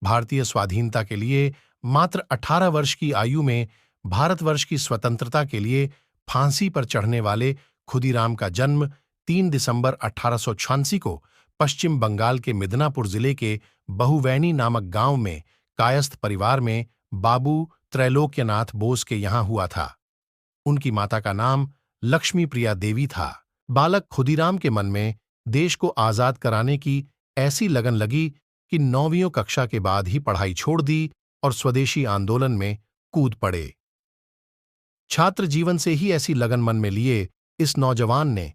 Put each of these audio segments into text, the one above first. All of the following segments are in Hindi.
भारतीय स्वाधीनता के लिए मात्र 18 वर्ष की आयु में भारतवर्ष की स्वतंत्रता के लिए फांसी पर चढ़ने वाले खुदीराम का जन्म 3 दिसंबर 1886 को पश्चिम बंगाल के मिदनापुर जिले के बहुवैनी नामक गांव में कायस्थ परिवार में बाबू त्रैलोक्यनाथ बोस के यहाँ हुआ था। उनकी माता का नाम लक्ष्मी प्रिया देवी था। बालक खुदीराम के मन में देश को आजाद कराने की ऐसी लगन लगी कि 9वीं कक्षा के बाद ही पढ़ाई छोड़ दी और स्वदेशी आंदोलन में कूद पड़े। छात्र जीवन से ही ऐसी लगन मन में लिए इस नौजवान ने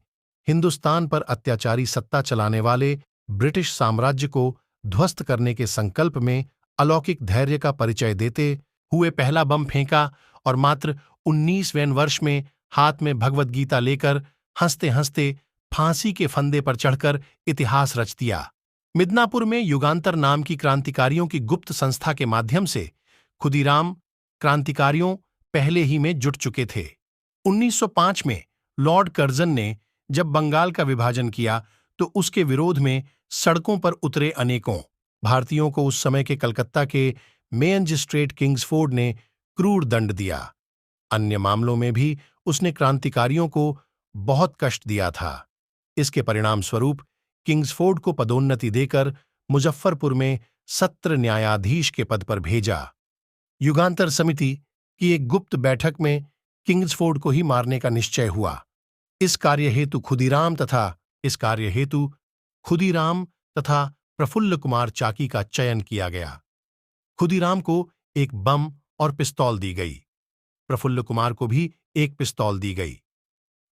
हिंदुस्तान पर अत्याचारी सत्ता चलाने वाले ब्रिटिश साम्राज्य को ध्वस्त करने के संकल्प में अलौकिक धैर्य का परिचय देते हुए पहला बम फेंका और मात्र 19वें वर्ष में हाथ में भगवद गीता लेकर हंसते हंसते फांसी के फंदे पर चढ़कर इतिहास रच दिया। मिदनापुर में युगांतर नाम की क्रांतिकारियों की गुप्त संस्था के माध्यम से खुदीराम क्रांतिकारियों पहले ही में जुट चुके थे। 1905 में लॉर्ड कर्जन ने जब बंगाल का विभाजन किया तो उसके विरोध में सड़कों पर उतरे अनेकों भारतीयों को उस समय के कलकत्ता के मेजिस्ट्रेट किंग्सफोर्ड ने क्रूर दंड दिया। अन्य मामलों में भी उसने क्रांतिकारियों को बहुत कष्ट दिया था। इसके परिणाम स्वरूप किंग्सफोर्ड को पदोन्नति देकर मुजफ्फरपुर में सत्र न्यायाधीश के पद पर भेजा। युगांतर समिति की एक गुप्त बैठक में किंग्सफोर्ड को ही मारने का निश्चय हुआ। इस कार्य हेतु खुदीराम तथा प्रफुल्ल कुमार चाकी का चयन किया गया। खुदीराम को एक बम और पिस्तौल दी गई। प्रफुल्ल कुमार को भी एक पिस्तौल दी गई।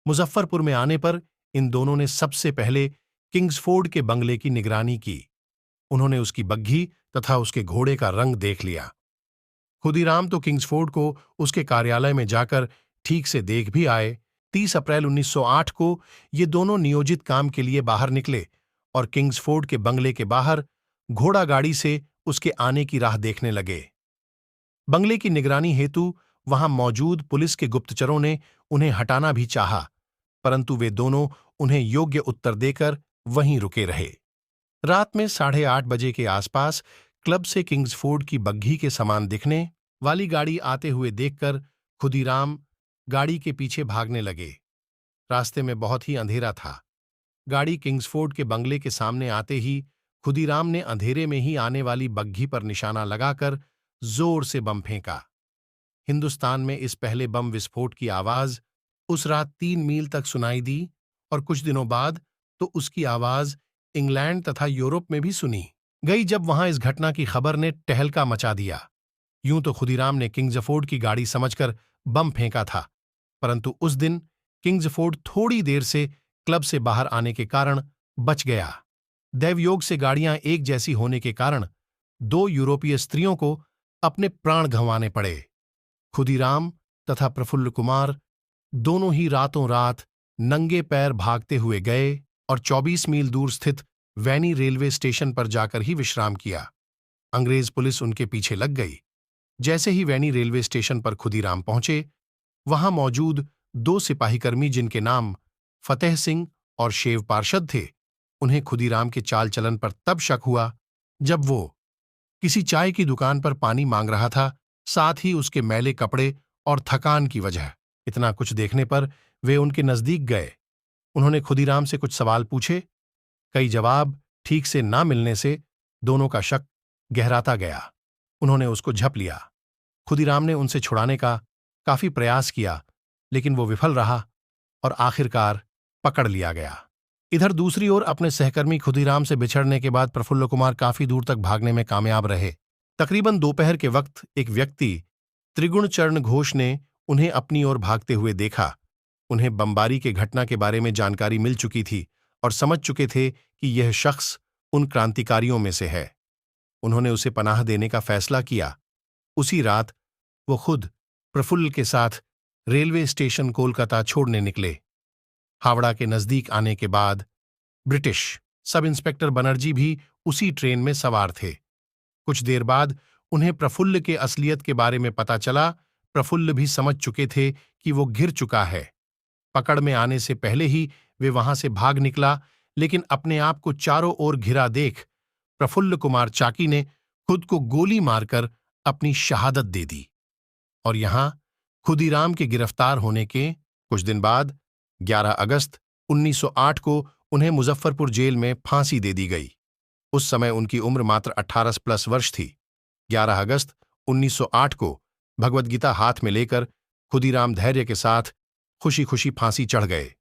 मुजफ्फरपुर में आने पर इन दोनों ने सबसे पहले किंग्सफोर्ड के बंगले की निगरानी की। उन्होंने उसकी बग्घी तथा उसके घोड़े का रंग देख लिया। खुदीराम तो किंग्सफोर्ड को उसके कार्यालय में जाकर ठीक से देख भी आए। 30 अप्रैल 1908 को ये दोनों नियोजित काम के लिए बाहर निकले और किंग्सफोर्ड के बंगले के बाहर घोड़ा गाड़ी से उसके आने की राह देखने लगे। बंगले की निगरानी हेतु वहां मौजूद पुलिस के गुप्तचरों ने उन्हें हटाना भी चाहा, परंतु वे दोनों उन्हें योग्य उत्तर देकर वहीं रुके रहे। रात में 8:30 बजे के आसपास क्लब से किंग्सफोर्ड की बग्घी के समान दिखने वाली गाड़ी आते हुए देखकर खुदीराम गाड़ी के पीछे भागने लगे। रास्ते में बहुत ही अंधेरा था। गाड़ी किंग्सफोर्ड के बंगले के सामने आते ही खुदीराम ने अंधेरे में ही आने वाली बग्घी पर निशाना लगाकर जोर से बम फेंका। हिंदुस्तान में इस पहले बम विस्फोट की आवाज उस रात 3 मील तक सुनाई दी और कुछ दिनों बाद तो उसकी आवाज इंग्लैंड तथा यूरोप में भी सुनी गई, जब वहां इस घटना की खबर ने टहलका मचा दिया। यूं तो खुदीराम ने किंग्सफोर्ड की गाड़ी समझकर बम फेंका था, परंतु उस दिन किंग्सफोर्ड थोड़ी देर से क्लब से बाहर आने के कारण बच गया। दैवयोग से गाड़ियां एक जैसी होने के कारण 2 यूरोपीय स्त्रियों को अपने प्राण गंवाने पड़े। खुदीराम तथा प्रफुल्ल कुमार दोनों ही रातों रात नंगे पैर भागते हुए गए और 24 मील दूर स्थित वैनी रेलवे स्टेशन पर जाकर ही विश्राम किया। अंग्रेज पुलिस उनके पीछे लग गई। जैसे ही वैनी रेलवे स्टेशन पर खुदीराम पहुंचे, वहां मौजूद 2 सिपाहीकर्मी जिनके नाम फतेह सिंह और शेव पार्षद थे, उन्हें खुदीराम के चाल चलन पर तब शक हुआ जब वो किसी चाय की दुकान पर पानी मांग रहा था, साथ ही उसके मैले कपड़े और थकान की वजह। इतना कुछ देखने पर वे उनके नजदीक गए। उन्होंने खुदीराम से कुछ सवाल पूछे। कई जवाब ठीक से ना मिलने से दोनों का शक गहराता गया। उन्होंने उसको झप लिया। खुदीराम ने उनसे छुड़ाने का काफी प्रयास किया, लेकिन वो विफल रहा और आखिरकार पकड़ लिया गया। इधर दूसरी ओर अपने सहकर्मी खुदीराम से बिछड़ने के बाद प्रफुल्ल कुमार काफी दूर तक भागने में कामयाब रहे। तकरीबन दोपहर के वक्त एक व्यक्ति त्रिगुणचरण घोष ने उन्हें अपनी ओर भागते हुए देखा। उन्हें बमबारी के घटना के बारे में जानकारी मिल चुकी थी और समझ चुके थे कि यह शख्स उन क्रांतिकारियों में से है। उन्होंने उसे पनाह देने का फैसला किया। उसी रात वो खुद प्रफुल्ल के साथ रेलवे स्टेशन कोलकाता छोड़ने निकले। हावड़ा के नजदीक आने के बाद ब्रिटिश सब इंस्पेक्टर बनर्जी भी उसी ट्रेन में सवार थे। कुछ देर बाद उन्हें प्रफुल्ल के असलियत के बारे में पता चला। प्रफुल्ल भी समझ चुके थे कि वो घिर चुका है। पकड़ में आने से पहले ही वे वहां से भाग निकला, लेकिन अपने आप को चारों ओर घिरा देख प्रफुल्ल कुमार चाकी ने खुद को गोली मारकर अपनी शहादत दे दी। और यहां खुदीराम के गिरफ्तार होने के कुछ दिन बाद 11 अगस्त 1908 को उन्हें मुजफ्फरपुर जेल में फांसी दे दी गई। उस समय उनकी उम्र मात्र 18 प्लस वर्ष थी। 11 अगस्त 1908 को भगवद गीता हाथ में लेकर खुदीराम धैर्य के साथ खुशी खुशी फांसी चढ़ गए।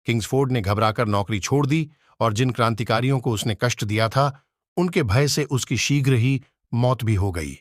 किंग्सफोर्ड ने घबराकर नौकरी छोड़ दी और जिन क्रांतिकारियों को उसने कष्ट दिया था, उनके भय से उसकी शीघ्र ही मौत भी हो गई।